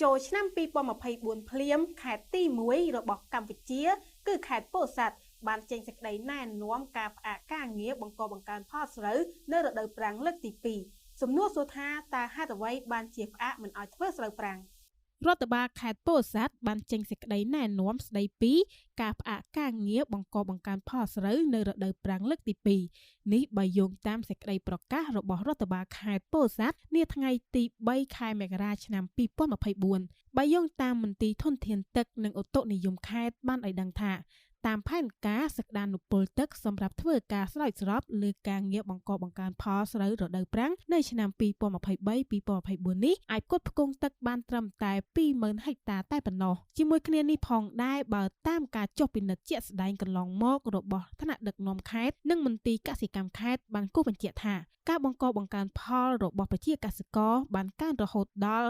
ចូលឆ្នាំ2024ភ្លាមខេត្តទី1របស់កម្ពុជាគឺខេត្តពោធិ៍សាត់បានចេញសេចក្តីណែនាំការផ្អាកការងារបង្កបង្កើនផលស្រូវនៅរដូវប្រាំងលើកទី2សំណួរសួរថាតើហេតុអ្វីបានជាផ្អាកមិនឲ្យធ្វើស្រូវប្រាំងរដ្ឋបាលខេត្តពោធិ៍សាត់បានចេញសេចក្តីណែនាំស្តីពីការផ្អាកការងារបង្កបង្កើនផលស្រូវនៅរដូវប្រាំងលើកទី2នេះបើយោងតាមសេចក្តីប្រកាសរបស់រដ្ឋបាលខេត្តពោធិ៍សាត់នាថ្ងៃទី3ខែមករាឆ្នាំ2024បើយោងតាមមន្ទីរធនធានទឹកនិងឧតុនិយមខេត្តបានឲ្យដឹងថាតាមផែនការសក្តានុពលទឹកសម្រាប់ធ្វើការស្រោចស្រពលើការងារបង្កបង្កើនផលស្រូវរដូវប្រាំងនៅឆ្នាំ2023-2024នេះអាចផ្គត់ផ្គង់ទឹកបានត្រឹមតែ20,000ហិកតាតែប៉ុណ្ណោះជាមួយគ្នានេះផងដែរបើតាមការចុះពិនិត្យជាក់ស្ដែងកន្លងមករបស់ថ្នាក់ដឹកនាំខេត្តនិងមន្ទីរកសិកម្មខេត្តបានគូសបញ្ជាក់ថាការបង្កបង្កើនផលរបស់ប្រជាកសិករបានកើនរហូតដល់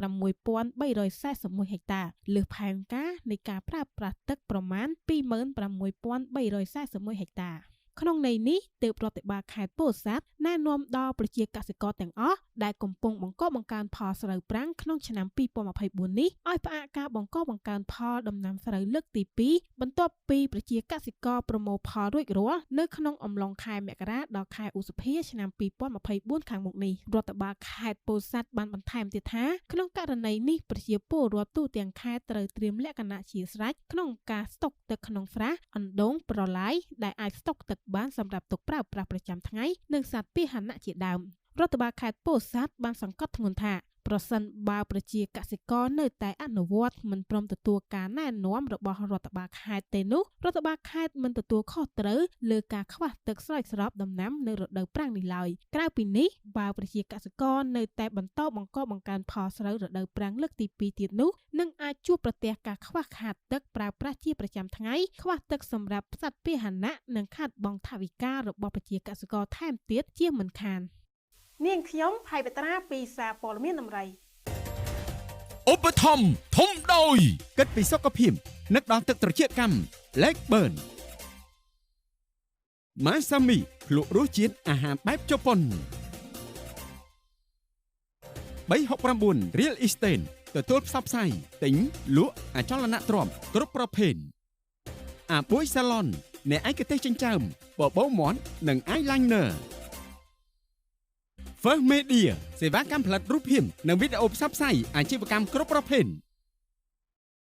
46,341ហិកតាលើសផែនការនៃការប្រើប្រាស់ទឹកប្រមាណ26,341ហិកតាក្នុងន័យនេះទើបរដ្ឋបាលខេត្តពោធិ៍សាត់ណែនាំដល់ប្រជាកសិករទាំងអស់ដែលកំពុងបង្កបង្កើនផលស្រូវប្រាំងក្នុងឆ្នាំ2024នេះឲ្យផ្អាកការបង្កបង្កើនផលដំណាំស្រូវលើកទី2បន្ទាប់ពីប្រជាកសិករប្រមូលផលរួចរាល់នៅក្នុងអំឡុងខែមករាដល់ខែឧសភាឆ្នាំ2024ខាងមុខនេះរដ្ឋបាលខេត្តពោធិ៍សាត់បានបន្ថែមទៀតថាក្នុងករណីនេះប្រជាពលរដ្ឋទូទាំងខេត្តត្រូវត្រៀមលក្ខណៈជាស្រេចក្នុងការស្តុកទឹកក្នុងស្រះអណ្ដូងប្រឡាយដែលអាចស្តុកទឹកបានសម្រាប់ទុកប្រើប្រាស់ប្រចាំថ្ងៃនិងសត្វពាហនៈជាដើមរដ្ឋបាលខេត្តពោធិ៍សាត់បានសង្កត់ធ្ងន់ថាប្រសិនបើប្រជាកសិករនៅតែអនុវត្តមិនព្រមទទួលការណែនាំរបស់រដ្ឋបាលខេត្តទេនោះរដ្ឋបាលខេត្តមិនទទួលខុសត្រូវលើការខ្វះទឹកស្រោចស្រពដំណាំនៅរដូវប្រាំងនេះឡើយក្រៅពីនេះបើប្រជាកសិករនៅតែបន្តបង្កបង្កើនផលស្រូវរដូវប្រាំងលើកទី2ទៀតនោះនឹងអាចជួបប្រទះការខ្វះខាតទឹកប្រើប្រាស់ជាប្រចាំថ្ងៃខ្វះទឹកសម្រាប់សត្វពាហនៈនិងខាតបង់ថវិការបស់ប្រជាកសិករថែមទៀតជាមិនខាននាងខ្ញុំផៃបត្រាពីសារព័ត៌មានដំរីឧបត្ថម្ភធំដោយគិតពីសុខភាពនឹកដល់ទឹកត្រជាក់កម្ម Lake Burn Masami ភ្លក់រសជាតិអាហារបែបជប៉ុន369 Real Estate ទទួលផ្សព្វផ្សាយទិញលក់អចលនទ្រព្យគ្រប់ប្រភេទអាប៊ុយសាឡុនអ្នកឯកទេសចិញ្ចើមបបោមាត់និង eyeliner First Media សេវាកម្មផលិតរូបភាពនិងវីដេអូផ្សព្វផ្សាយអាជីវកម្មគ្រប់ប្រភេទ